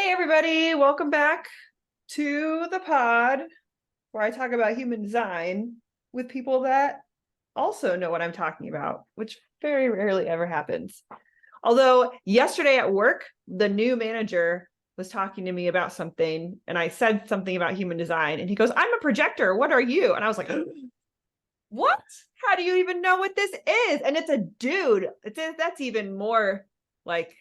Hey everybody, welcome back to the pod where I talk about human design with people that also know what I'm talking about, which very rarely ever happens. Although yesterday at work, the new manager was talking to me about something and I said something about human design and he goes, "I'm a projector. What are you?" And I was like, "What? How do you even know what this is?" And it's a dude. That's even more like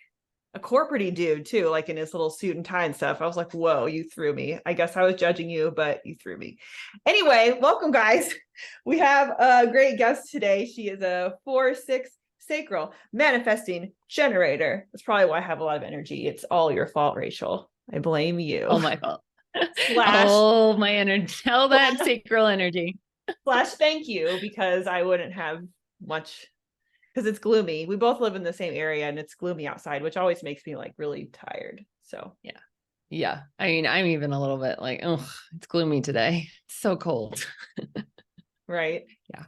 a corporate dude too, like in his little suit and tie and stuff. I was like, whoa, you threw me. I guess I was judging you, but you threw me. Anyway, welcome guys. We have a great guest today. She is a 4-6 sacral manifesting generator. That's probably why I have a lot of energy. It's all your fault, Rachael. I blame you. Oh, my fault. Slash Oh, my energy. All that sacral energy. thank you, because I wouldn't have much, because it's gloomy. We both live in the same area and it's gloomy outside, which always makes me like really tired. So Yeah. Yeah. I mean, I'm even a little bit like, oh, it's gloomy today. It's so cold. right. Yeah.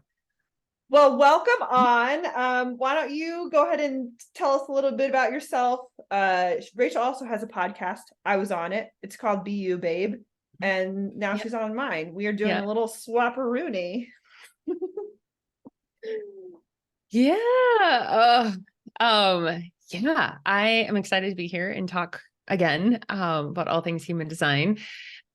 Well, welcome on. Why don't you go ahead and tell us a little bit about yourself? Rachael also has a podcast. I was on it. It's called Be You, Babe. And now Yeah. she's on mine. We are doing Yeah. a little swapperoonie. Yeah. Yeah, I am excited to be here and talk again about all things human design.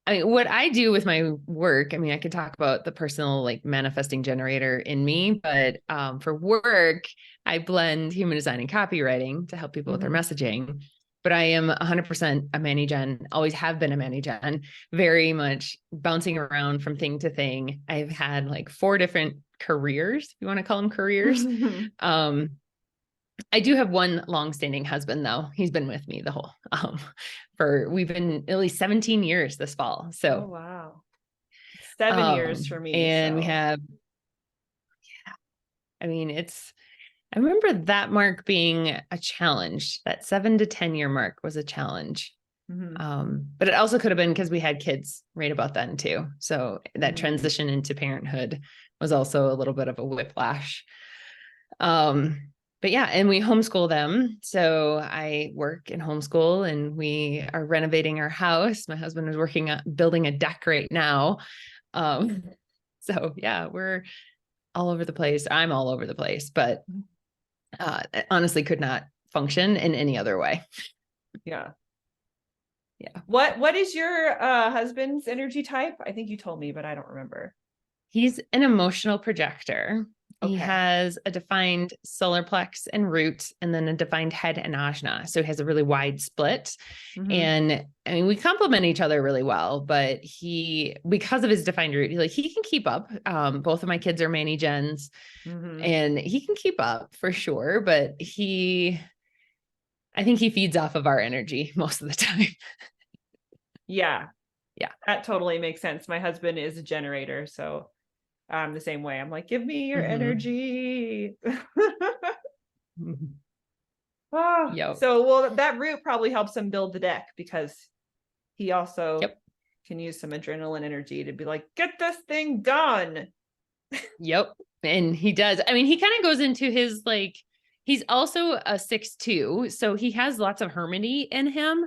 I mean, what I do with my work, I mean, I could talk about the personal like manifesting generator in me, but for work, I blend human design and copywriting to help people with their messaging. But I am 100% a Manny Gen, always have been a Manny Gen, very much bouncing around from thing to thing. I've had like 4 different careers, if you want to call them careers. I do have one long-standing husband though. He's been with me the whole we've been at least 17 years this fall. So oh wow. 7 years for me. And so. we have, I mean, I remember that mark being a challenge. That 7 to 10 year mark was a challenge. But it also could have been because we had kids right about then too. So that transition into parenthood was also a little bit of a whiplash. But yeah, and we homeschool them. So I work in homeschool and we are renovating our house. My husband is working on building a deck right now. So yeah, we're all over the place. I'm all over the place, but honestly could not function in any other way. Yeah. Yeah. What is your husband's energy type? I think you told me, but I don't remember. He's an emotional projector. Okay. He has a defined solar plex and root, and then a defined head and ajna. So he has a really wide split. And I mean, we complement each other really well, but because of his defined root, he can keep up. Both of my kids are Manny Gens and he can keep up for sure. But I think he feeds off of our energy most of the time. Yeah. Yeah. That totally makes sense. My husband is a generator, so I'm the same way. I'm like, give me your energy. Oh, Yep. so well, that root probably helps him build the deck, because he also can use some adrenaline energy to be like, get this thing done. Yep. And he does. I mean, he kind of goes into his like, he's also a 6'2", so he has lots of hermity in him.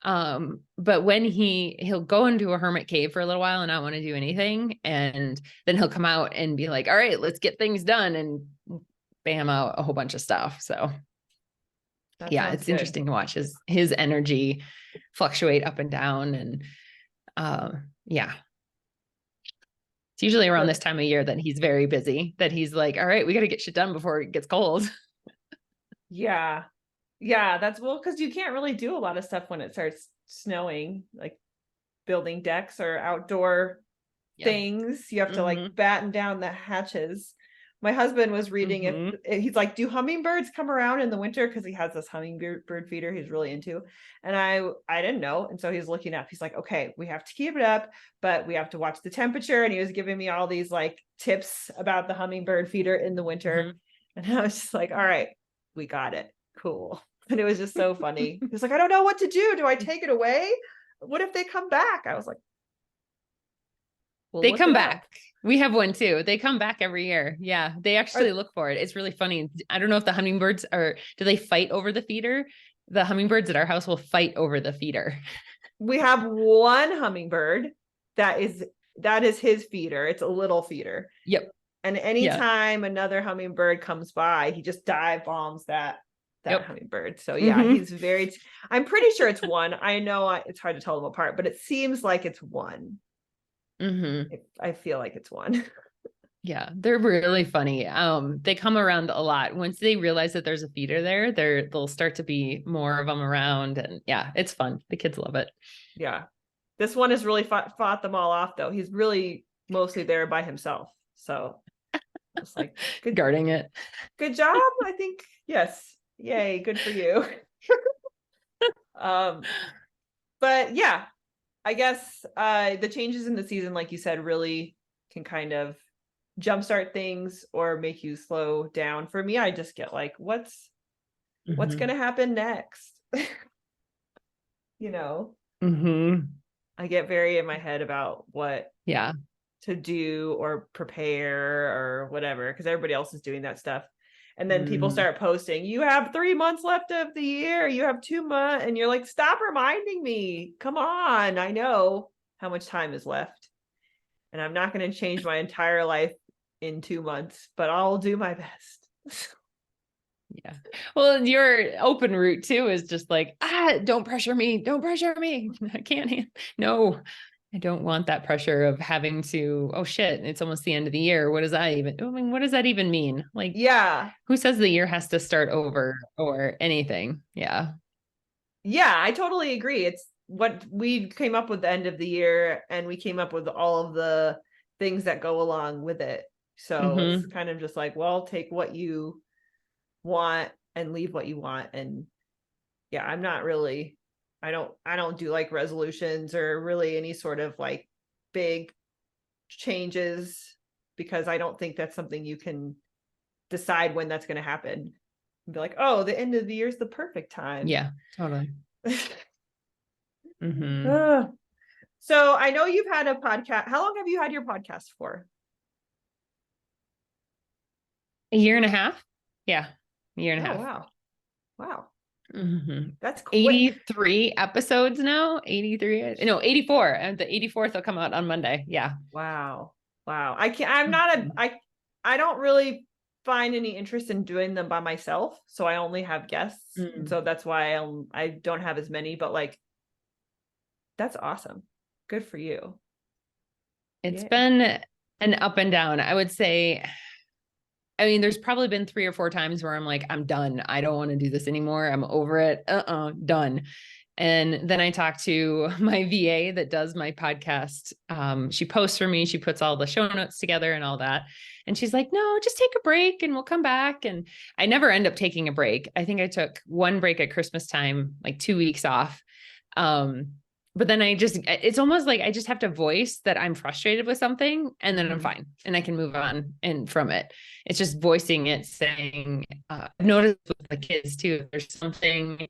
But when he'll go into a hermit cave for a little while and not want to do anything, and then he'll come out and be like, all right, let's get things done, and bam out a whole bunch of stuff. So yeah, it's interesting to watch his energy fluctuate up and down. And yeah. It's usually around this time of year that he's very busy, that he's like, all right, we got to get shit done before it gets cold. Yeah. Yeah, that's because you can't really do a lot of stuff when it starts snowing, like building decks or outdoor things. You have to like batten down the hatches. My husband was reading if he's like, do hummingbirds come around in the winter? Because he has this hummingbird feeder he's really into. And I didn't know. And so he's looking up. He's like, okay, we have to keep it up, but we have to watch the temperature. And he was giving me all these like tips about the hummingbird feeder in the winter. And I was just like, all right, we got it. Cool. And it was just so funny. He was like, I don't know what to do. Do I take it away? What if they come back? I was like, they come back. We have one too. They come back every year. Yeah. They actually look for it. It's really funny. I don't know if the hummingbirds do they fight over the feeder? the hummingbirds at our house will fight over the feeder. We have one hummingbird that is his feeder. It's a little feeder. Yep. And anytime another hummingbird comes by, he just dive bombs that hummingbird. So yeah, he's I'm pretty sure it's one. I know it's hard to tell them apart, but it seems like it's one. I feel like it's one. Yeah, they're really funny. They come around a lot. Once they realize that there's a feeder there, they'll start to be more of them around, and yeah, it's fun. The kids love it. Yeah, this one has really fought them all off, though. He's really mostly there by himself, so it's like good guarding it. Good job, I think. Yes, yay, good for you. But yeah, I guess the changes in the season, like you said, really can kind of jumpstart things or make you slow down. For me, I just get like, what's gonna happen next? You know, I get very in my head about what to do or prepare or whatever, because everybody else is doing that stuff. And then people start posting, you have 3 months left of the year, you have 2 months, and you're like, stop reminding me. Come on, I know how much time is left. And I'm not going to change my entire life in 2 months, but I'll do my best. Yeah. Well, your open route too is just like, don't pressure me. Don't pressure me. I can't. No, I don't want that pressure of having to, oh shit, it's almost the end of the year. What does that even mean? Like, yeah. Who says the year has to start over or anything? Yeah. Yeah, I totally agree. It's what we came up with the end of the year, and we came up with all of the things that go along with it. So it's kind of just like, well, take what you want and leave what you want. And yeah, I'm not really, I don't do like resolutions or really any sort of like big changes, because I don't think that's something you can decide when that's going to happen and be like, oh, the end of the year is the perfect time. Yeah, totally. So I know you've had a podcast. How long have you had your podcast for? A year and a half. Yeah. A year and a half. Wow. That's quick. 83 episodes now. 83. No, 84. And the 84th will come out on Monday. Yeah. Wow. I don't really find any interest in doing them by myself. So I only have guests. So that's why I don't have as many, but like, that's awesome. Good for you. It's been an up and down. I would say, I mean, there's probably been 3 or 4 times where I'm like, I'm done. I don't want to do this anymore. I'm over it. Done. And then I talked to my VA that does my podcast. She posts for me. She puts all the show notes together and all that. And she's like, no, just take a break and we'll come back. And I never end up taking a break. I think I took 1 break at Christmas time, like 2 weeks off. But then it's almost like I just have to voice that I'm frustrated with something, and then I'm fine and I can move on and from it. It's just voicing it, saying, I've noticed with the kids too, there's something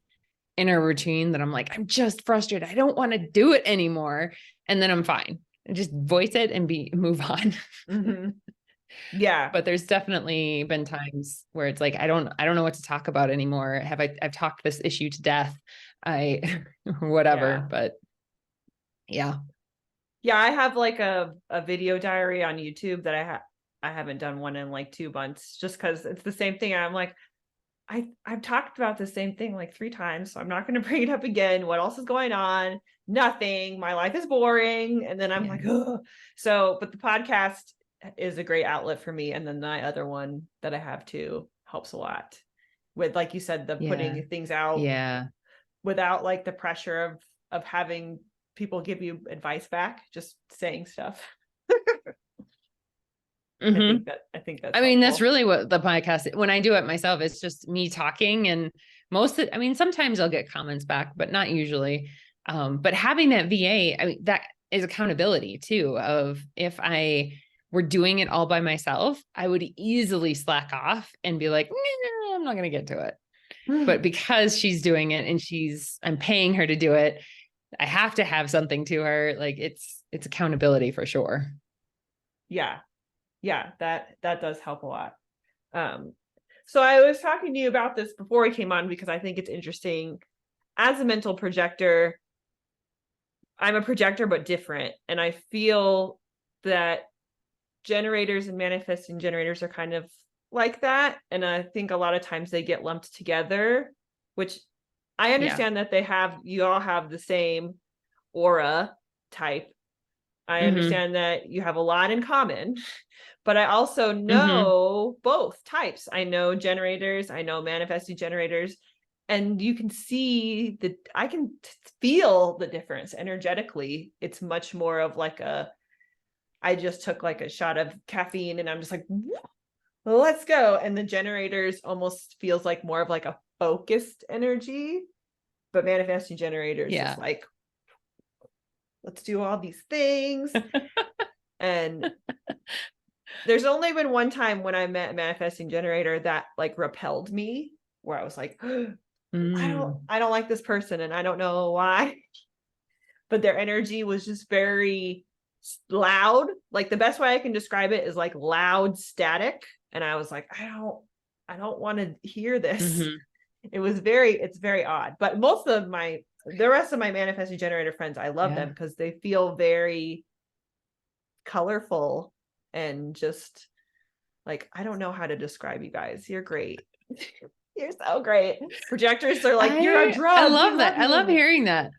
in a routine that I'm like, I'm just frustrated. I don't want to do it anymore. And then I'm fine. I just voice it and move on. Yeah. But there's definitely been times where it's like, I don't know what to talk about anymore. I've talked this issue to death. Whatever, but yeah, I have like a video diary on YouTube that I haven't done one in like 2 months, just because it's the same thing. I'm like, I've talked about the same thing like 3 times, so I'm not going to bring it up again. What else is going on? Nothing. My life is boring. And then I'm like, oh. So, but the podcast is a great outlet for me. And then my other one that I have too helps a lot with, like you said, the putting things out without like the pressure of having people give you advice back, just saying stuff. I think that's I mean, that's really what the podcast, when I do it myself, it's just me talking, and sometimes I'll get comments back, but not usually. But having that VA, I mean, that is accountability too, of if I were doing it all by myself, I would easily slack off and be like, nah, I'm not going to get to it. But because she's doing it and I'm paying her to do it, I have to have something to her. Like it's accountability for sure. Yeah, that does help a lot. So I was talking to you about this before we came on, because I think it's interesting as a mental projector, I'm a projector, but different. And I feel that generators and manifesting generators are kind of like that. And I think a lot of times they get lumped together, which I understand that you all have the same aura type. I understand that you have a lot in common, but I also know both types. I know generators, I know manifesting generators, and you can see that I can feel the difference energetically. It's much more of like I just took like a shot of caffeine and I'm just like, well, let's go. And the generators almost feels like more of like a focused energy, but manifesting generators is like, let's do all these things. And there's only been one time when I met a manifesting generator that like repelled me, where I was like, I don't like this person and I don't know why. But their energy was just very loud. Like the best way I can describe it is like loud static. And I was like, I don't want to hear this. It's very odd. But most of the rest of my manifesting generator friends, I love them because they feel very colorful and just like, I don't know how to describe you guys. You're great. You're so great. Projectors are like, you're a drug. I love that. I love hearing that.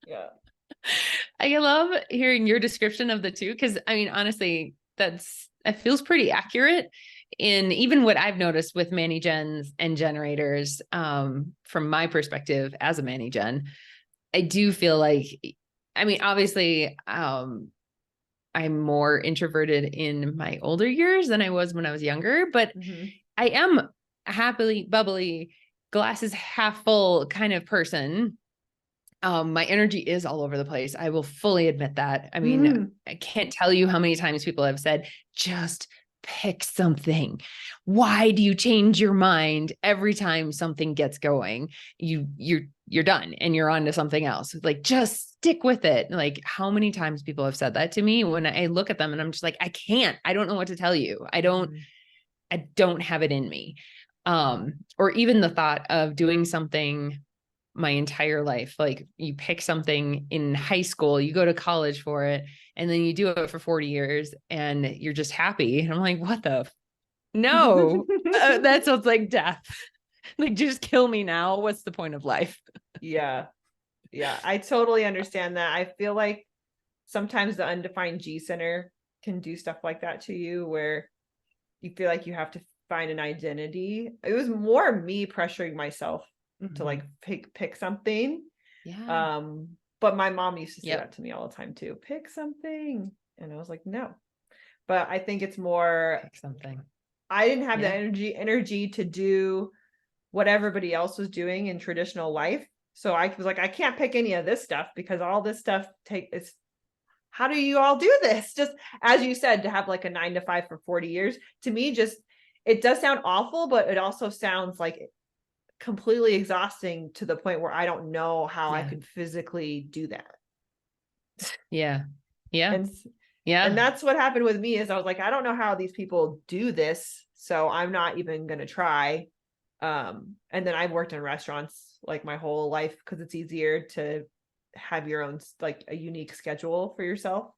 Yeah. I love hearing your description of the two, because I mean, honestly, it feels pretty accurate in even what I've noticed with Manny gens and generators. From my perspective as a Manny gen, I do feel like, I mean, obviously, I'm more introverted in my older years than I was when I was younger, but I am a happily bubbly, glasses half full kind of person. My energy is all over the place. I will fully admit that. I mean, I can't tell you how many times people have said, just pick something. Why do you change your mind every time something gets going? You're done and you're on to something else. Like, just stick with it. Like, how many times people have said that to me when I look at them and I'm just like, I don't know what to tell you. I don't have it in me. Or even the thought of doing something my entire life. Like, you pick something in high school, you go to college for it, and then you do it for 40 years and you're just happy. And I'm like, what the? No, that sounds like death. Like, just kill me now. What's the point of life? Yeah. I totally understand that. I feel like sometimes the undefined G center can do stuff like that to you, where you feel like you have to find an identity. It was more me pressuring myself to like pick something. But my mom used to say that to me all the time too. Pick something. And I was like, no. But I think it's more pick something. I didn't have the energy to do what everybody else was doing in traditional life. So I was like, I can't pick any of this stuff because all this stuff it's how do you all do this? Just as you said, to have like a 9 to 5 for 40 years, to me, just it does sound awful, but it also sounds like completely exhausting to the point where I don't know how I could physically do that. And that's what happened with me, is I was like, I don't know how these people do this, so I'm not even going to try. And then I've worked in restaurants like my whole life because it's easier to have your own, like, a unique schedule for yourself.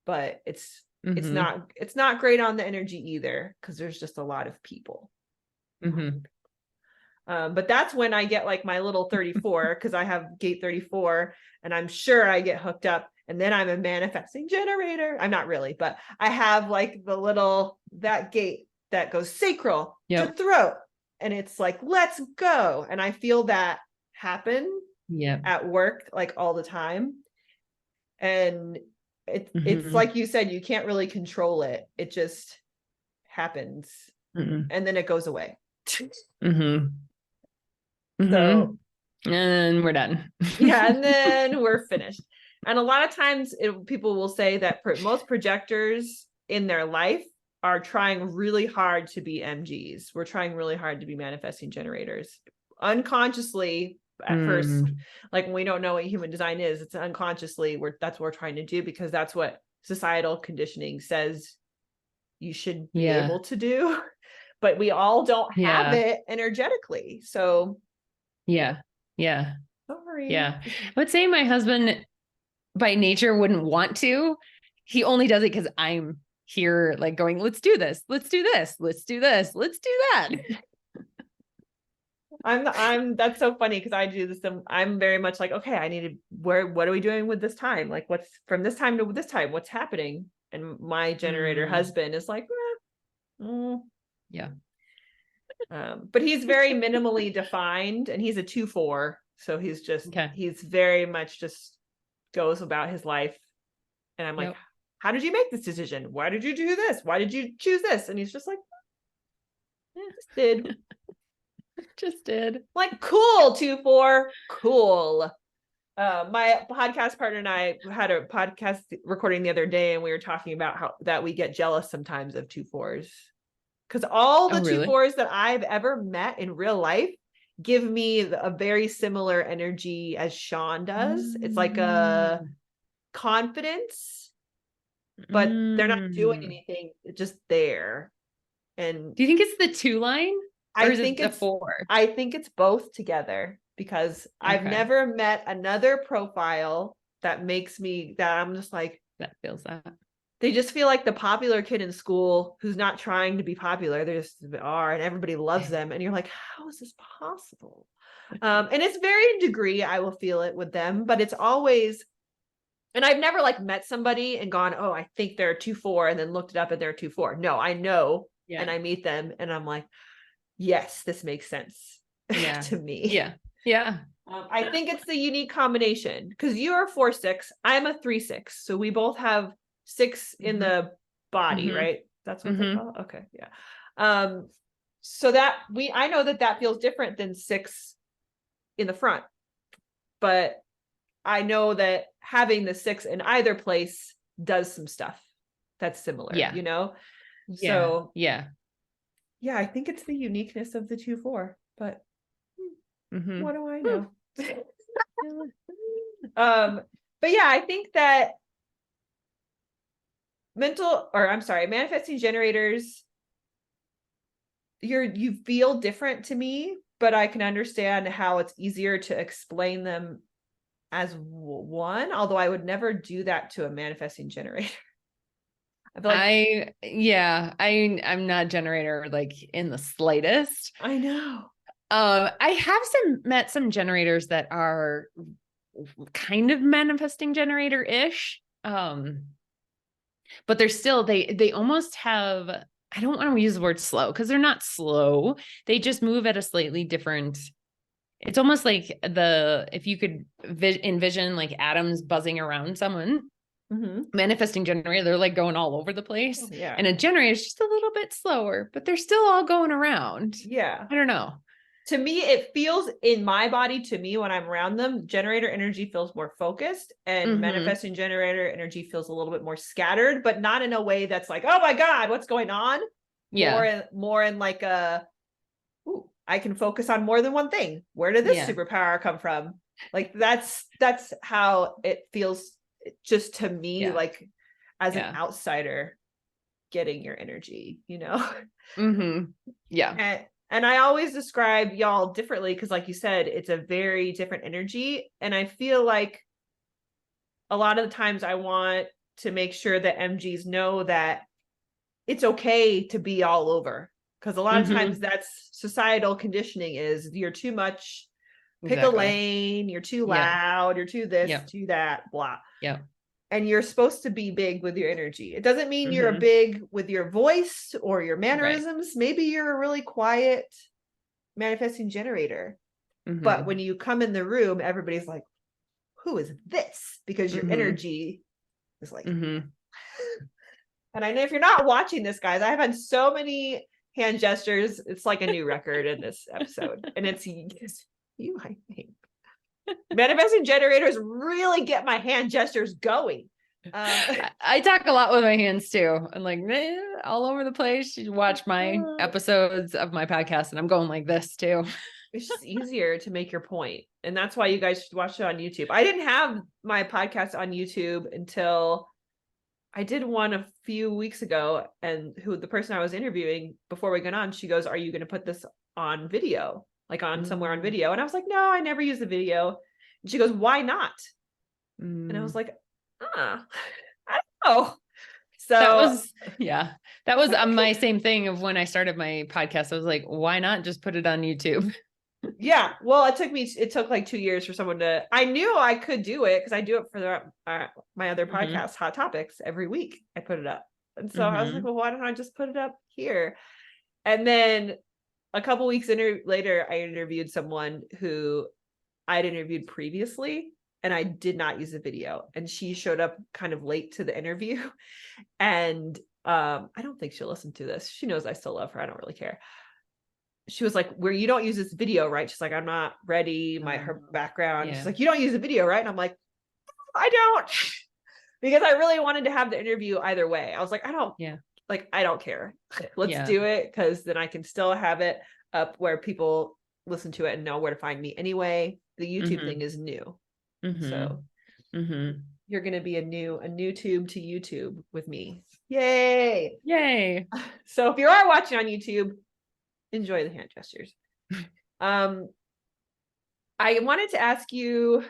But it's not great on the energy either, because there's just a lot of people. But that's when I get like my little 34, because I have gate 34, and I'm sure I get hooked up, and then I'm a manifesting generator. I'm not really, but I have like that gate that goes sacral to throat, and it's like, let's go. And I feel that happen at work like all the time. And it's like you said, you can't really control it. It just happens, and then it goes away. So, and we're done. And then we're finished. And a lot of times people will say that most projectors in their life are trying really hard to be MGs. We're trying really hard to be manifesting generators. Unconsciously, at first, like, when we don't know what human design is, it's unconsciously that's what we're trying to do, because that's what societal conditioning says you should be able to do. but we all don't have Yeah. it energetically. So Yeah. Yeah. sorry. Yeah. I would say my husband by nature wouldn't want to. He only does it because I'm here like going, let's do this. Let's do this. Let's do this. Let's do that. I'm that's so funny because I do this. I'm very much like, okay, I need to what are we doing with this time? Like what's from this time to this time? What's happening? And my generator husband is like, yeah. But he's very minimally defined and he's a 2-4. So he's very much just goes about his life. And I'm like, how did you make this decision? Why did you do this? Why did you choose this? And he's just like, just did. Just did. Like, cool, 2-4, cool. My podcast partner and I had a podcast recording the other day, and we were talking about how that we get jealous sometimes of 2-4s. Because all the 2-4s that I've ever met in real life give me a very similar energy as Sean does. It's like a confidence, but they're not doing anything, it's just there. And do you think it's the 2 line? Or is it the 4? I think it's both together because I've never met another profile that makes me that I'm just like that feels that. They just feel like the popular kid in school who's not trying to be popular. They just are, and everybody loves them. And you're like, how is this possible? And it's varying degree. I will feel it with them, but it's always, and I've never like met somebody and gone, oh, I think they're 2-4 and then looked it up and they're 2-4. No, I know. And I meet them and I'm like, yes, this makes sense to me. Yeah. Yeah. I think it's the unique combination because you're a 4-6. I'm a 3-6. So we both have 6 in the body, right? That's what they call it. Okay. Yeah. So that I know that feels different than 6 in the front, but I know that having the 6 in either place does some stuff that's similar, you know? So yeah, I think it's the uniqueness of the 2-4, but what do I know? But yeah, I think that manifesting generators, you feel different to me, but I can understand how it's easier to explain them as one, although I would never do that to a manifesting generator. I feel like I'm not generator like in the slightest. I know. I have met some generators that are kind of manifesting generator-ish. But they're still, they almost have, I don't want to use the word slow because they're not slow. They just move at a slightly different, it's almost like if you could envision like atoms buzzing around someone, manifesting generator, they're like going all over the place. And a generator is just a little bit slower, but they're still all going around. I don't know. To me, it feels in my body, to me, when I'm around them, generator energy feels more focused and manifesting generator energy feels a little bit more scattered, but not in a way that's like, oh my God, what's going on? More in like ooh, I can focus on more than one thing. Where did this superpower come from? Like that's how it feels just to me, like as an outsider getting your energy, you know? And I always describe y'all differently because, like you said, it's a very different energy. And I feel like a lot of the times I want to make sure that MGs know that it's okay to be all over. Because a lot of times that's societal conditioning is you're too much, pick a lane, you're too loud, you're too this, too that, blah. And you're supposed to be big with your energy. It doesn't mean you're big with your voice or your mannerisms. Maybe you're a really quiet manifesting generator. But when you come in the room, everybody's like, who is this? Because your energy is like, and I know if you're not watching this, guys, I've had so many hand gestures. It's like a new record in this episode. And it's you, I think. Manifesting generators really get my hand gestures going. I talk a lot with my hands too. I'm like all over the place. You watch my episodes of my podcast and I'm going like this too. It's just easier to make your point. And that's why you guys should watch it on YouTube. I didn't have my podcast on YouTube until I did one a few weeks ago, and who the person I was interviewing before we got on, she goes, "Are you going to put this on video, like on somewhere on Mm, video?" And I was like, "No, I never use the video." And she goes, "Why not?" And I was mm. like, "Ah, I don't know." So That was, yeah, that I was was like, my "Okay." same thing of when I started my podcast. I was like, why not just put it on YouTube? Yeah. Well, it took like 2 years for someone to, I knew I could do it because I do it for my other Hmm. podcast, Hot Topics, every week. I put it up. And so I was like, Hmm. well, why don't I just put it up here? And then a couple weeks later, I interviewed someone who I'd interviewed previously, and I did not use a video. And she showed up kind of late to the interview. And I don't think she'll listen to this. She knows I still love her. I don't really care. She was like, "Where you don't use this video, right?" She's like, "I'm not ready." Her background. She's Yeah. like, "You don't use a video, right?" And I'm like, "I don't," because I really wanted to have the interview either way. I was like, Yeah. I don't care. Let's Yeah. do it, because then I can still have it up where people listen to it and know where to find me. Anyway, the YouTube thing Hmm. is new, Hmm. so Hmm. you're gonna be a new tube to YouTube with me. Yay! Yay. So if you are watching on YouTube, enjoy the hand gestures. Um, I wanted to ask you,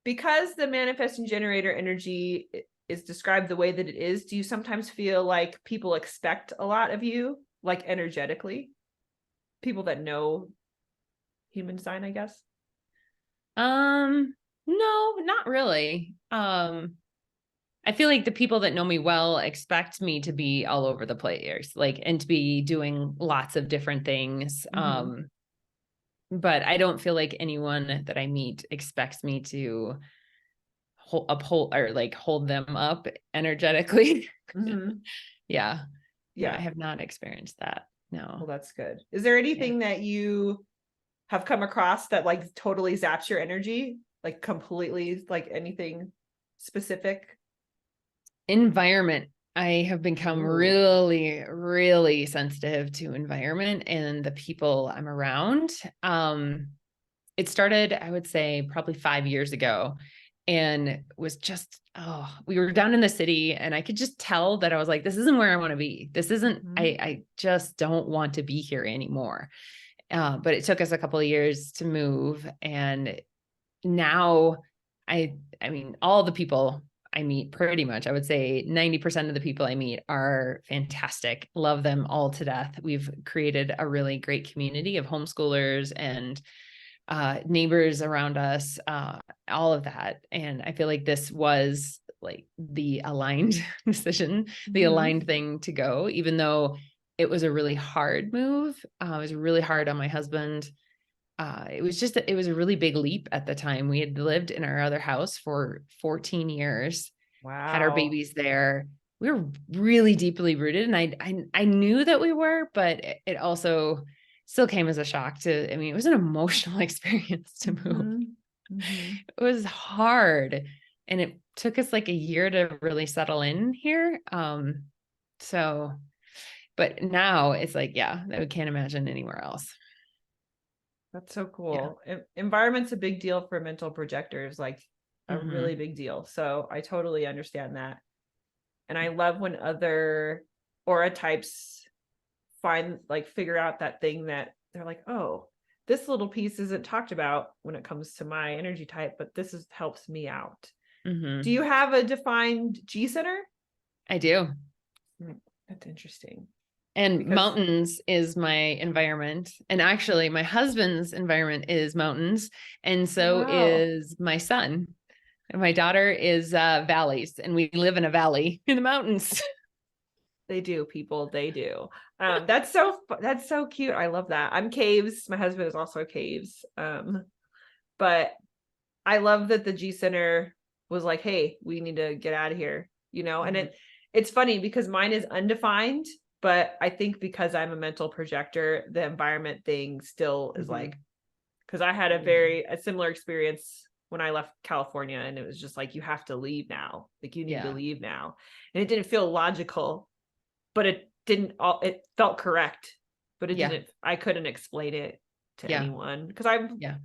because the manifesting generator energy is described the way that it is, do you sometimes feel like people expect a lot of you, like energetically? People that know human design, I guess. Um, no, not really. I feel like the people that know me well expect me to be all over the place, like, and to be doing lots of different things. Mm-hmm. But I don't feel like anyone that I meet expects me to uphold or like hold them up energetically. Mm-hmm. Yeah. Yeah. I Yeah. have not experienced that. Well, No. that's good. Is there Yeah. anything that you have come across that like totally zaps your energy? Like completely, like anything specific? Environment. I have become Ooh. really, really sensitive to environment and the people I'm around. It started, I would say, probably 5 years ago, and was just, oh, we were down in the city, and I could just tell that I was like, this isn't where I want to be. This isn't, Mm-hmm. I just don't want to be here anymore. But it took us a couple of years to move, and now I mean, all the people I meet, pretty much, I would say 90% of the people I meet are fantastic. Love them all to death. We've created a really great community of homeschoolers and neighbors around us, all of that. And I feel like this was like the aligned decision, the Mm-hmm. aligned thing to go, even though it was a really hard move. It was really hard on my husband. It was a really big leap at the time. We had lived in our other house for 14 years, had our Wow. babies there. We were really deeply rooted, and I knew that we were, but it also still came as a shock to, I mean, it was an emotional experience to move. Mm-hmm. Mm-hmm. It was hard, and it took us like a year to really settle in here. So, but now it's like, yeah, I can't imagine anywhere else. That's so Yeah. cool. Environment's a big deal for mental projectors, like a really Hmm. big deal. So I totally understand that. And I love when other aura types figure out that thing that they're like, oh, this little piece isn't talked about when it comes to my energy type, but helps me out. Do Hmm. you have a defined G center? I do. That's interesting, And because mountains is my environment. And actually, my husband's environment is mountains. And so wow, is my son. And my daughter is valleys. And we live in a valley in the mountains. they do, people, they do. That's so cute. I love that. I'm caves. My husband is also caves. But I love that the G Center was like, hey, we need to get out of here, and Mhm. it's funny because mine is undefined, but I think because I'm a mental projector, the environment thing still is like, Mhm. because I had Yeah. a similar experience when I left California, and it was just like, you have to leave now. Like, you need to Yeah. leave now. And it didn't feel logical, but it felt correct, but Yeah. I couldn't explain it to Yeah. anyone because Yeah.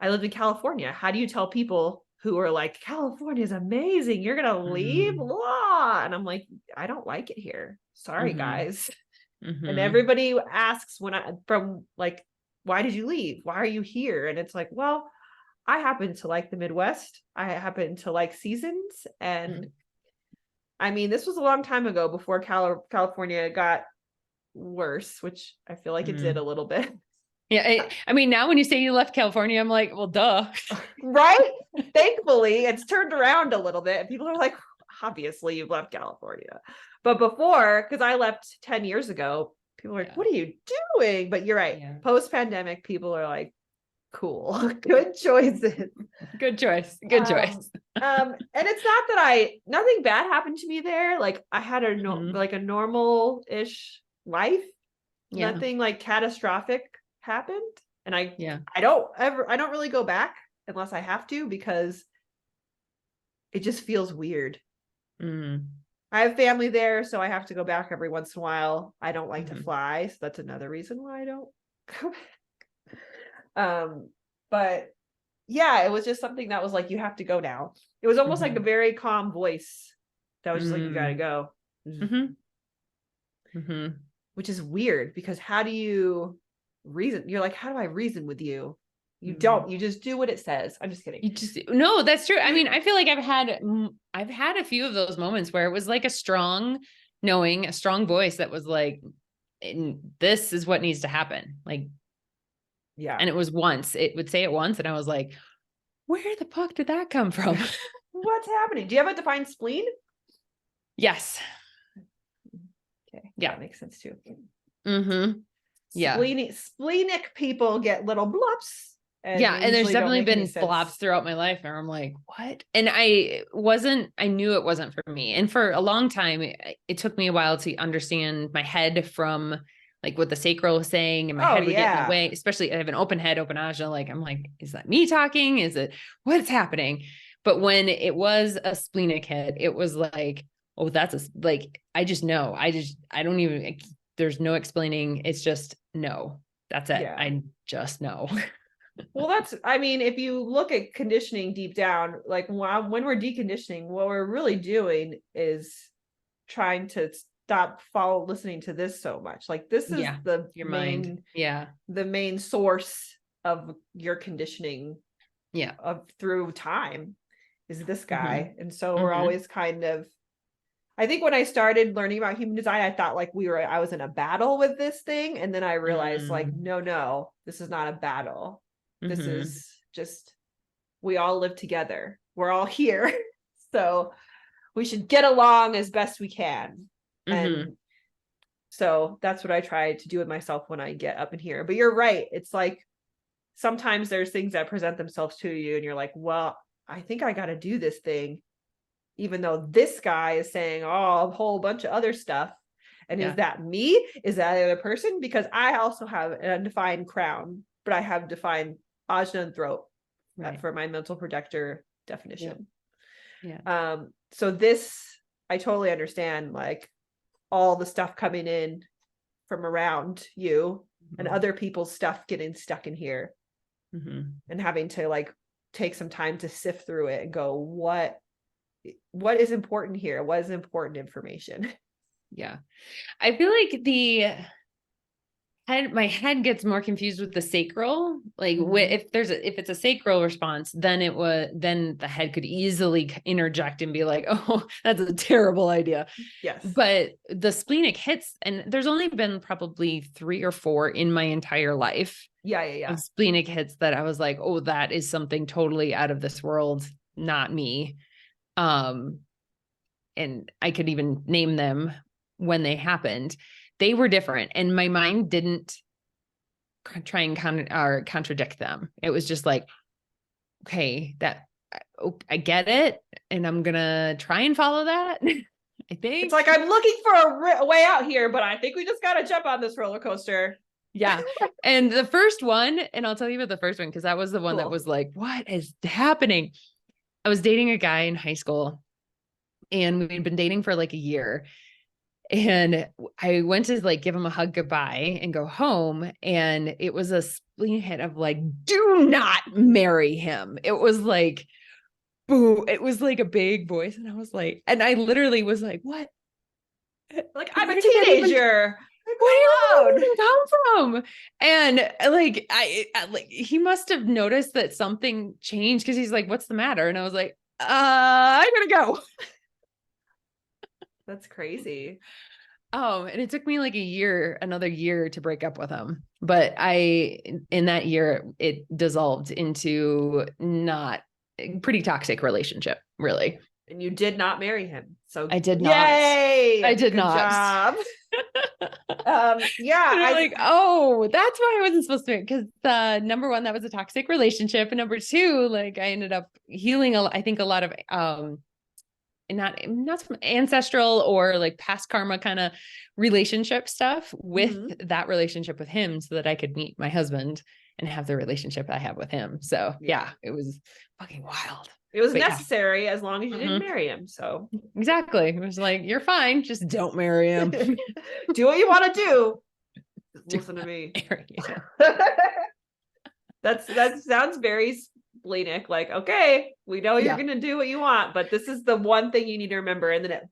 I lived in California. How do you tell people who are like, California is amazing. You're going to leave? Blah. And I'm like, I don't like it here. Sorry, guys. And everybody asks why did you leave? Why are you here? And it's like, well, I happen to like the Midwest. I happen to like seasons. And I mean, this was a long time ago before California got worse, which I feel like it did a little bit. Yeah. I mean, now when you say you left California, I'm like, well, duh. Right? Thankfully, it's turned around a little bit. People are like, obviously you've left California. But before, because I left 10 years ago, people are like, what are you doing? But you're right. Yeah. Post-pandemic, people are like, cool. Good choices. Good choice. Good choice. And it's not that nothing bad happened to me there. Like I had a normal-ish life. Yeah. Nothing like catastrophic happened. And I don't really go back unless I have to, because it just feels weird. I have family there, so I have to go back every once in a while. I don't like to fly, so that's another reason why I don't go back. But yeah, it was just something that was like, you have to go now. It was almost like a very calm voice that was just like, you gotta go. Which is weird, because how do you reason? You're like, how do I reason with you? You don't, you just do what it says. I'm just kidding. No, that's true. I mean, I feel like I've had a few of those moments where it was like a strong voice that was like, this is what needs to happen. Like, yeah. And it would say it once. And I was like, where the fuck did that come from? What's happening? Do you have a defined spleen? Yes. Okay. Yeah. That makes sense too. Yeah. Splenic people get little blobs. And there's definitely been flops throughout my life where I'm like, what? And I knew it wasn't for me. And for a long time, it took me a while to understand my head from like what the sacral was saying, and my head would get in the way, especially I have an open head, open ajna. Like, I'm like, is that me talking? Is it what's happening? But when it was a splenic hit, it was like, oh, I just know. I don't even, there's no explaining. It's just, no, that's it. Yeah. I just know. Well, if you look at conditioning deep down, like when we're deconditioning, what we're really doing is trying to stop listening to this so much. Like this is your main, the main source of your conditioning through time is this guy. And so we're always kind of, I think when I started learning about human design, I thought like I was in a battle with this thing. And then I realized like, no, this is not a battle. This is just, we all live together. We're all here. So we should get along as best we can. And so that's what I try to do with myself when I get up in here. But you're right. It's like, sometimes there's things that present themselves to you and you're like, well, I think I got to do this thing, even though this guy is saying, a whole bunch of other stuff. And is that me? Is that the other person? Because I also have an undefined crown, but I have defined ajna and throat for my mental projector definition. So this, I totally understand, like all the stuff coming in from around you and other people's stuff getting stuck in here and having to like take some time to sift through it and go, what is important here? What is important information? Yeah. I feel like my head gets more confused with the sacral. Like if it's a sacral response, then the head could easily interject and be like, oh, that's a terrible idea. Yes. But the splenic hits, and there's only been probably 3 or 4 in my entire life. Of splenic hits that I was like, oh, that is something totally out of this world, not me. And I could even name them when they happened. They were different, and my mind didn't try and contradict them. It was just like, okay, I get it, and I'm gonna try and follow that. I think it's like, I'm looking for a way out here, but I think we just gotta jump on this roller coaster. Yeah. And the first one, and I'll tell you about the first one, because that was the one that was like, what is happening? I was dating a guy in high school, and we'd been dating for like a year. And I went to like give him a hug goodbye and go home. And it was a spleen hit of like, do not marry him. It was like, boom. It was like a big voice. And I was like, and I literally was like, what? Like, I'm a Where did that even teenager. where I'm did not that even come from? And like like he must have noticed that something changed because he's like, what's the matter? And I was like, I gotta go. That's crazy. And it took me like another year to break up with him. But in that year, it dissolved into not pretty toxic relationship, really. And you did not marry him. So I did not. I yay. did Good not. job. Yeah, And I'm like, oh, that's why I wasn't supposed to, because number one, that was a toxic relationship. And number two, like I ended up healing I think a lot of not some ancestral or like past karma kind of relationship stuff with that relationship with him so that I could meet my husband and have the relationship I have with him. So yeah, it was fucking wild. It was But necessary as long as you didn't marry him. So exactly. It was like, you're fine. Just don't marry him. do what you want to do. Listen to me. That sounds very splenic. Like, okay, we know you're gonna do what you want, but this is the one thing you need to remember, and then it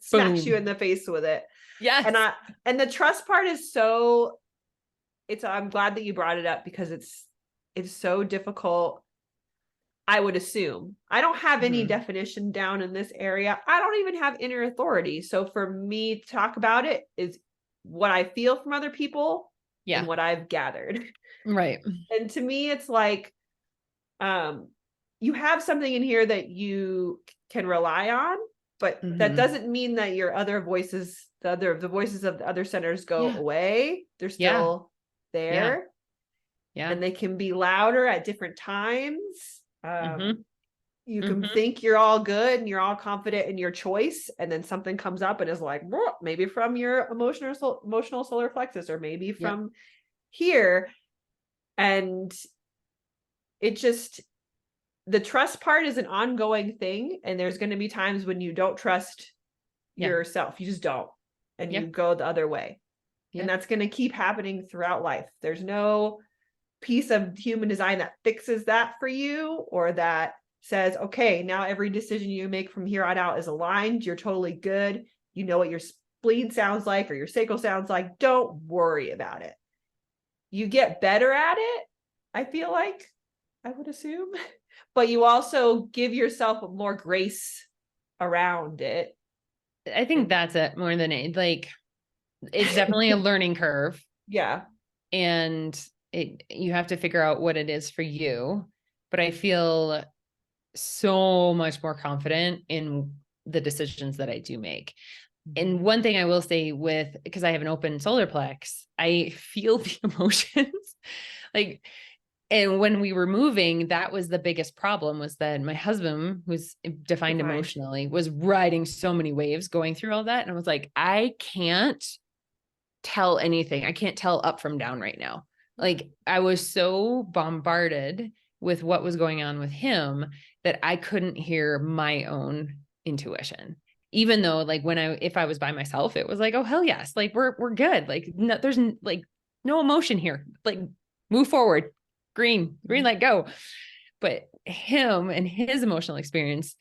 smacks you in the face with it. Yes. And the trust part is so. I'm glad that you brought it up because it's so difficult. I would assume I don't have any definition down in this area. I don't even have inner authority. So for me to talk about it is what I feel from other people and what I've gathered. Right. And to me, it's like, you have something in here that you can rely on, but that doesn't mean that your other voices, the voices of the other centers go away. They're still there. Yeah. And they can be louder at different times. You can think you're all good and you're all confident in your choice, and then something comes up and is like, maybe from your emotional solar plexus, or maybe from here. And it just, the trust part is an ongoing thing, and there's going to be times when you don't trust yourself. You just don't, and you go the other way. And that's going to keep happening throughout life. There's no piece of human design that fixes that for you, or that says, okay, now every decision you make from here on out is aligned. You're totally good. You know what your spleen sounds like or your sacral sounds like. Don't worry about it. You get better at it, I feel like, I would assume, but you also give yourself more grace around it. I think that's it more than it. Like, it's definitely a learning curve. Yeah. And you have to figure out what it is for you. But I feel so much more confident in the decisions that I do make. And one thing I will say because I have an open solar plex, I feel the emotions. Like, and when we were moving, that was the biggest problem, was that my husband, who's defined emotionally, was riding so many waves going through all that. And I was like, I can't tell anything. I can't tell up from down right now. Like, I was so bombarded with what was going on with him that I couldn't hear my own intuition. Even though, like, if I was by myself, it was like, oh, hell yes. Like, we're good. Like, no, there's like no emotion here. Like, move forward, green light, go. But him and his emotional experience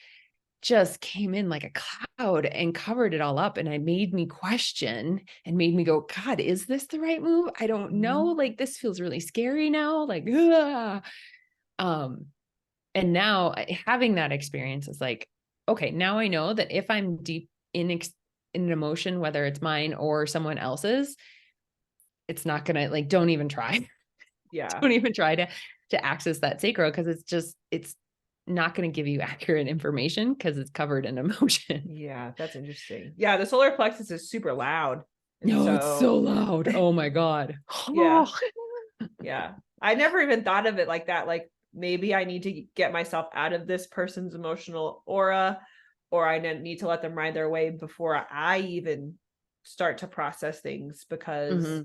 just came in like a cloud and covered it all up. And it made me question and made me go, God, is this the right move? I don't know. Like, this feels really scary now. Like, and now having that experience is like, okay, now I know that if I'm deep in an emotion, whether it's mine or someone else's, it's not gonna, like, don't even try. Yeah. Don't even try to access that sacral, because it's not going to give you accurate information because it's covered in emotion. Yeah, that's interesting. Yeah, the solar plexus is super loud. No, it's so loud. Oh my God. Yeah. Yeah. I never even thought of it like that. Like, maybe I need to get myself out of this person's emotional aura, or I need to let them ride their wave before I even start to process things, because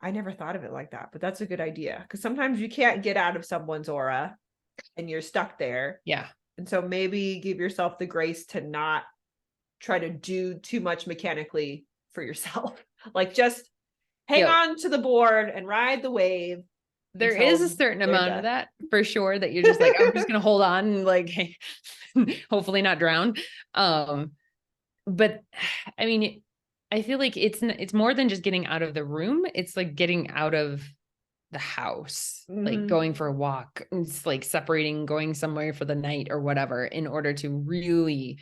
I never thought of it like that. But that's a good idea, because sometimes you can't get out of someone's aura and you're stuck there. Yeah. And so maybe give yourself the grace to not try to do too much mechanically for yourself. Like, just hang on to the board and ride the wave. There is a until certain their amount of death. that for sure that you're just like, I'm just gonna hold on and like hopefully not drown. But I mean, I feel like it's more than just getting out of the room. It's like getting out of the house, like Mhm. going for a walk. It's like separating, going somewhere for the night or whatever in order to really,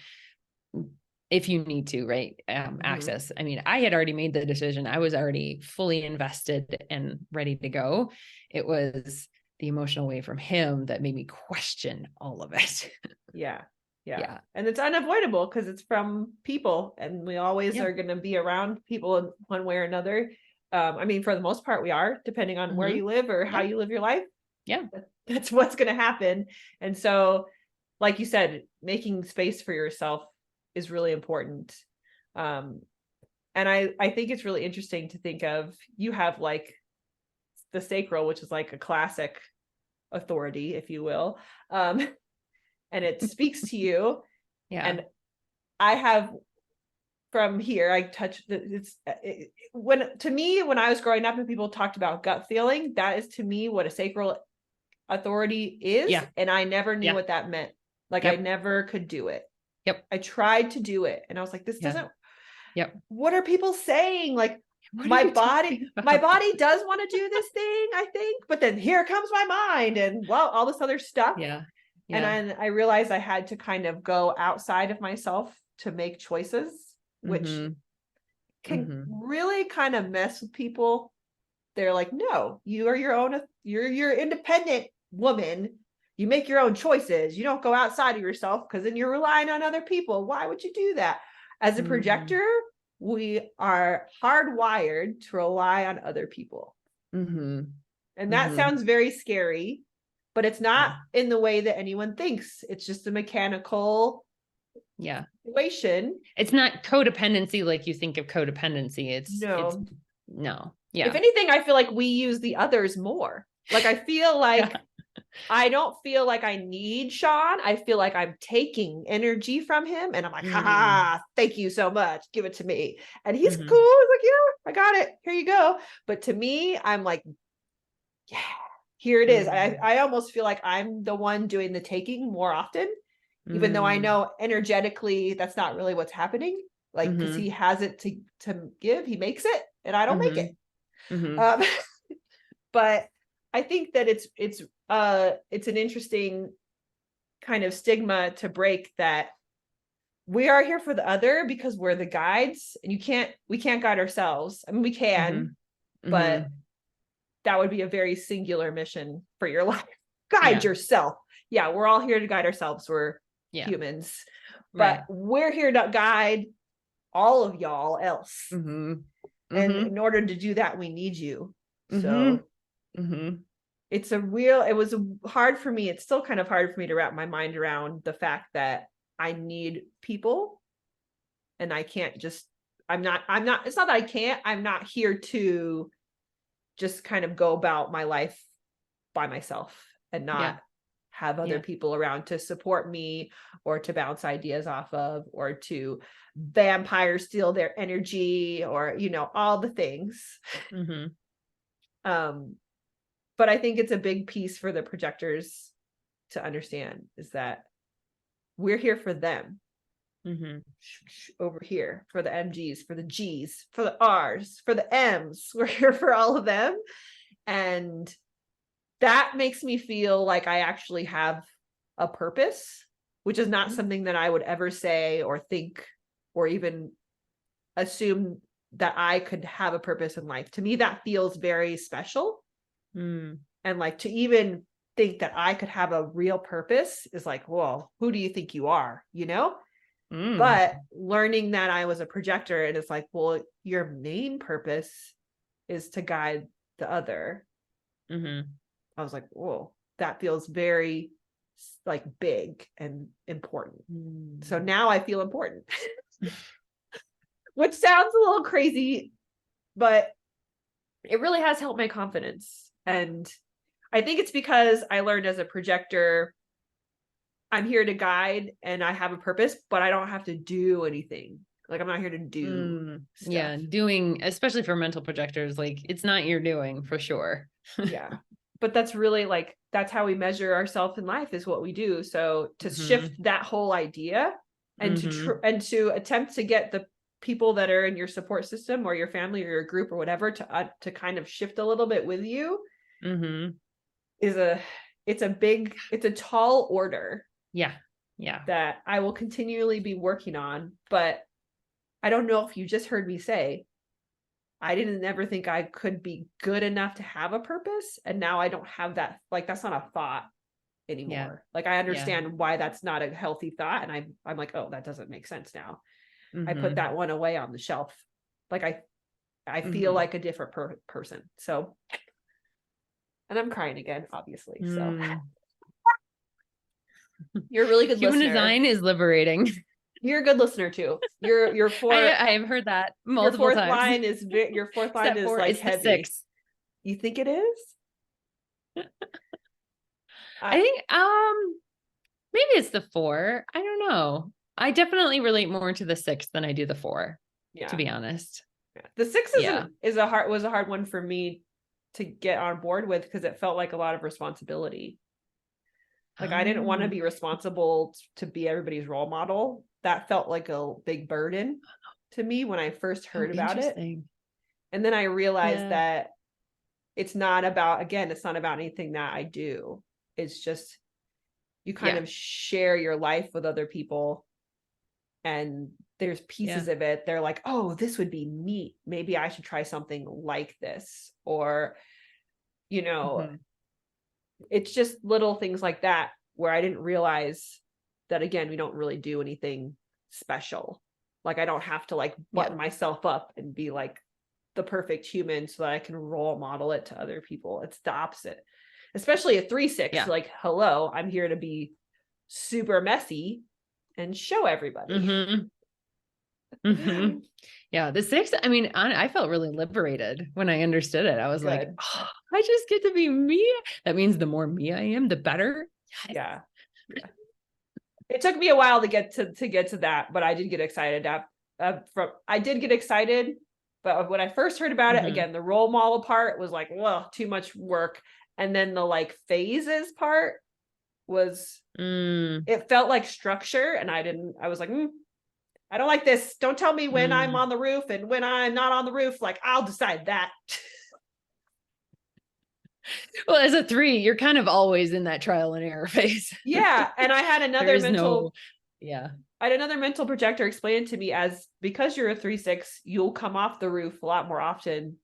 if you need to, right? Mhm. Access. I mean, I had already made the decision. I was already fully invested and ready to go. It was the emotional wave from him that made me question all of it. Yeah. Yeah. Yeah. And it's unavoidable because it's from people, and we always Yeah. are going to be around people in one way or another. I mean, for the most part, we are, depending on where Mhm. you live or how Yeah. you live your life. Yeah. That's what's going to happen. And so, like you said, making space for yourself is really important. Um, and I think it's really interesting to think of, you have like the sacral, which is like a classic authority, if you will. And it speaks to you. Yeah. And I have, from here, I touch when, to me, when I was growing up and people talked about gut feeling, that is to me what a sacral authority is. Yeah. And I never knew Yeah. what that meant. Like I Yep. never could do it. Yep. I tried to do it and I was like, this Yeah. doesn't, Yep. what are people saying? Like What are my you body, talking my about? body does want to do this thing, I think, but then here comes my mind and well, all this other stuff. Yeah. And Yeah. then I realized I had to kind of go outside of myself to make choices, which Mhm. can Mhm. really kind of mess with people. They're like, no, you are your own, you're your independent woman. You make your own choices. You don't go outside of yourself because then you're relying on other people. Why would you do that? As a Mhm. projector, we are hardwired to rely on other people. Mhm. And that Mhm. sounds very scary, but it's not Yeah. in the way that anyone thinks. It's just a mechanical Yeah. situation. It's not codependency like you think of codependency. It's No. no. If Yeah. anything, I feel like we use the others more. Like I feel like Yeah. I don't feel like I need Sean. I feel like I'm taking energy from him and I'm like, Mhm. haha, thank you so much. Give it to me. And he's cool. Mhm. He's like, yeah, I got it. Here you go. But to me, I'm like, yeah, here it is. Mhm. I almost feel like I'm the one doing the taking more often, even though I Mm. know energetically that's not really what's happening. Like, because he Mhm. has it to give, he makes it, and I don't make it. Mhm. Mhm. Um, but I think that it's an interesting kind of stigma to break, that we are here for the other because we're the guides, and we can't guide ourselves. I mean, we can, Mhm. but Mhm. that would be a very singular mission for your life. Guide Yeah. yourself. Yeah, we're all here to guide ourselves. We're Yeah. humans, but Right. we're here to guide all of y'all else. Mhm. And Mhm. in order to do that, we need you. Mhm. So Mhm. it was hard for me. It's still kind of hard for me to wrap my mind around the fact that I need people, and I can't just, it's not that I can't, I'm not here to just kind of go about my life by myself and Yeah. not have other Yeah. people around to support me or to bounce ideas off of or to vampire steal their energy or all the things. Mhm. um but I think it's a big piece for the projectors to understand, is that we're here for them. Mhm. Over here for the MGs, for the G's, for the R's, for the M's. We're here for all of them. And that makes me feel like I actually have a purpose, which is not something that I would ever say or think or even assume that I could have a purpose in life. To me, that feels very special. Mm. And like, to even think that I could have a real purpose is like, well, who do you think you are? Mm. But learning that I was a projector, and it's like, well, your main purpose is to guide the other. Mhm. I was like, whoa, that feels very like big and important. So Mm. now I feel important, which sounds a little crazy, but it really has helped my confidence. And I think it's because I learned as a projector, I'm here to guide and I have a purpose, but I don't have to do anything. Like, I'm not here to do stuff. Yeah, doing, especially for mental projectors, like it's not your doing for sure. Yeah. but that's really like, that's how we measure ourselves in life, is what we do. So to shift that whole idea and to attempt to get the people that are in your support system or your family or your group or whatever to kind of shift a little bit with you is it's a tall order. Yeah. Yeah. That I will continually be working on. But I don't know if you just heard me say, I didn't ever think I could be good enough to have a purpose. And now I don't have that. Like, that's not a thought anymore. Yeah. Like, I understand why that's not a healthy thought. And I'm like, oh, that doesn't make sense now. I put that one away on the shelf. Like, I feel like a different person. So, and I'm crying again, obviously. So you're a really good Human listener. design is liberating. You're a good listener too. Your fourth. I've heard that multiple times. Your fourth line is like heavy. 6. You think it is? I think maybe it's the 4. I don't know. I definitely relate more to the 6 than I do the 4. Yeah. To be honest. Yeah. The 6 was a hard one for me to get on board with, because it felt like a lot of responsibility. Like, I didn't want to be responsible to be everybody's role model. That felt like a big burden to me when I first heard about it. And then I realized that it's not about anything that I do. It's just, you kind of share your life with other people, and there's pieces of it. They're like, oh, this would be neat. Maybe I should try something like this. Or, it's just little things like that where I didn't realize that, again, we don't really do anything special. Like, I don't have to like button myself up and be like the perfect human so that I can role model it to other people. It's the opposite, especially a 3/6. Like, hello, I'm here to be super messy and show everybody. Yeah, the 6, I mean, I felt really liberated when I understood it. I was like, oh, I just get to be me. That means the more me I am, the better. Yeah. It took me a while to get to that, but I did get excited. I did get excited, but when I first heard about it, again, the role model part was like, well, too much work. And then the like phases part was, it felt like structure, and I was like, I don't like this. Don't tell me when I'm on the roof and when I'm not on the roof. Like, I'll decide that. Well, as a 3, you're kind of always in that trial and error phase. Yeah. And I had another I had another mental projector explain to me, as because you're a 3/6, you'll come off the roof a lot more often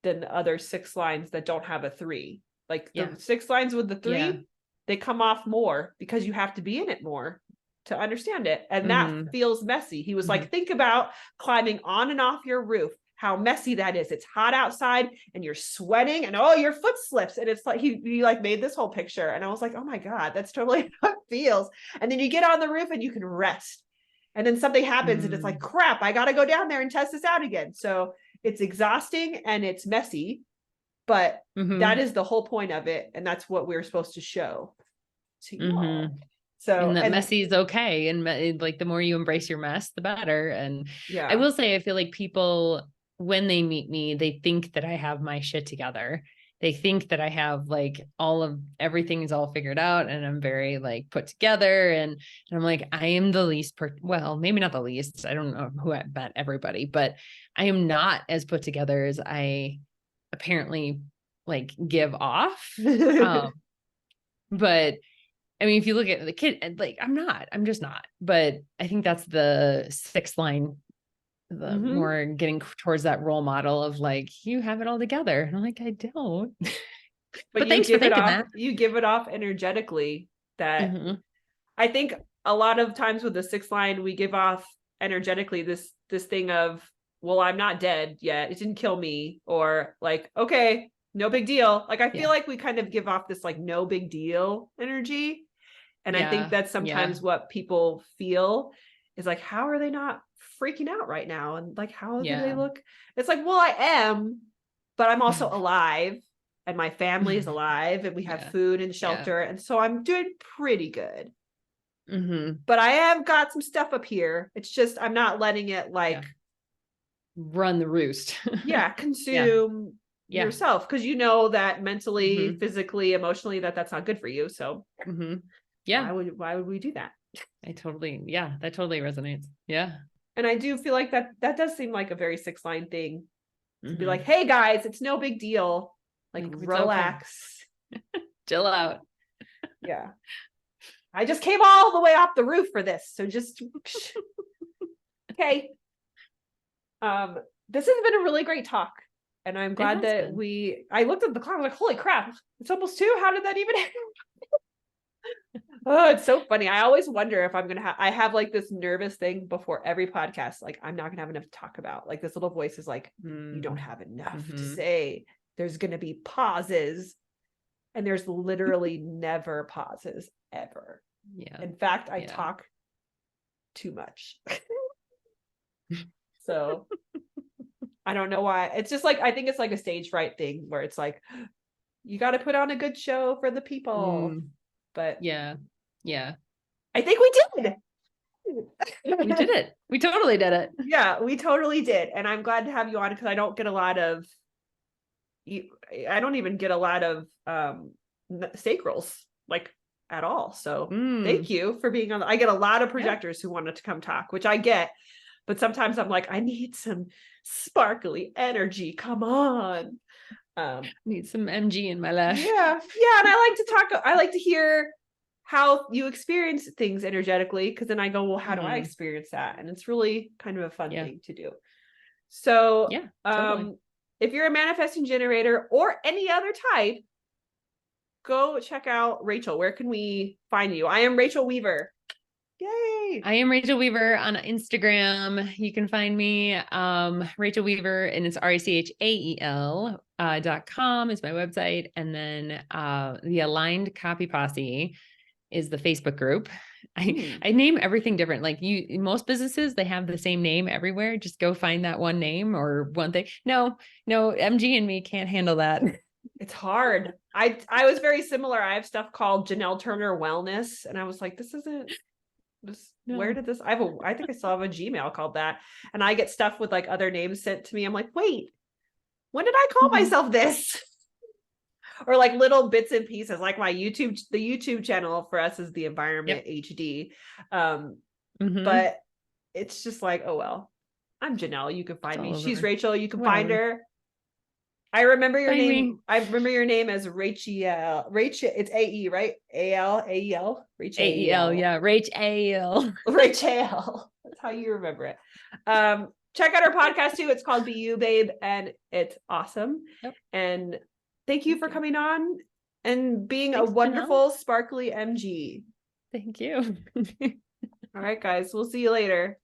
than the other 6 lines that don't have a 3. Like the 6 lines with the 3, they come off more because you have to be in it more to understand it. And that feels messy. He was like, think about climbing on and off your roof, how messy that is. It's hot outside and you're sweating and your foot slips. And it's like, he like made this whole picture. And I was like, oh my God, that's totally how it feels. And then you get on the roof and you can rest. And then something happens and it's like, crap, I got to go down there and test this out again. So it's exhausting and it's messy, but that is the whole point of it. And that's what we're supposed to show to you all. So, and messy is okay. And like, the more you embrace your mess, the better. And I will say, I feel like people, when they meet me, they think that I have my shit together. They think that I have like everything is all figured out and I'm very like put together. And I'm like, I am the least, well, maybe not the least. I don't know who I met everybody, but I am not as put together as I apparently like give off. But I mean, if you look at the kid, like, I'm just not, but I think that's the 6th line, the more getting towards that role model of like, you have it all together. And I'm like, I don't, but thanks for thinking that. You give it off energetically. That I think a lot of times with the 6th line, we give off energetically this thing of, well, I'm not dead yet. It didn't kill me, or like, okay, no big deal. Like, I feel like we kind of give off this like no big deal energy. And I think that's sometimes what people feel is like, how are they not freaking out right now? And like, how do they look? It's like, well, I am, but I'm also alive and my family is alive and we have food and shelter. And so I'm doing pretty good. But I have got some stuff up here. It's just, I'm not letting it like run the roost. consume yourself, because you know that mentally, Mhm. physically, emotionally, that's not good for you. So Yeah, why would we do that? that totally resonates. Yeah. And I do feel like that does seem like a very six line thing to be like, Mhm. hey guys, it's no big deal. Like, Like, it's okay. relax. Chill out. Yeah. I just came all the way off the roof for this. So just okay. This has been a really great talk. And I'm It glad has that been. I looked at the clock, I was like, holy crap, it's almost 2. How did that even happen? Oh, it's so funny. I always wonder if I'm gonna I have like this nervous thing before every podcast. Like, I'm not gonna have enough to talk about. Like, this little voice is like, you don't have enough to say. There's gonna be pauses. And there's literally never pauses ever. Yeah. In fact, I talk too much. So I don't know why. It's just like, I think it's like a stage fright thing where it's like, you got to put on a good show for the people. But yeah. I think we did. We did it. We totally did it. Yeah, we totally did. And I'm glad to have you on, because I don't get a lot of, I don't even get a lot of steak rolls, like, at all. So thank you for being on. I get a lot of projectors who wanted to come talk, which I get. But sometimes I'm like, I need some sparkly energy. Come on. Need some MG in my life. Yeah. And I like to hear how you experience things energetically, because then I go, well, how do I experience that? And it's really kind of a fun thing to do. So totally. if you're a manifesting generator or any other type, go check out Rachael. Where can we find you? I am Rachael Weaver. Yay. I am Rachael Weaver on Instagram. You can find me, Rachael Weaver, and it's RACHAEL .com is my website. And then the Aligned Copy Posse is the Facebook group. I name everything different. Like, most businesses, they have the same name everywhere. Just go find that one name or one thing. No, MG and me can't handle that. It's hard. I was very similar. I have stuff called Janelle Turner Wellness, and I was like, this isn't this. No. Where did this? I think I still have a Gmail called that, and I get stuff with like other names sent to me. I'm like, wait, when did I call myself this? Or like little bits and pieces, like the YouTube channel for us is the Environment HD. But it's just like, oh well, I'm Janelle. You can find me. She's Rachael. You can find her. I remember your name. I remember your name as Rachael. Rachael. It's AE, right? AEL. Rachael. AEL. Yeah. Rachael. Rachael. That's how you remember it. Check out our podcast too. It's called Be You, Babe, and it's awesome. And thank you for coming on and being a wonderful, sparkly MG. Thank you. All right, guys. We'll see you later.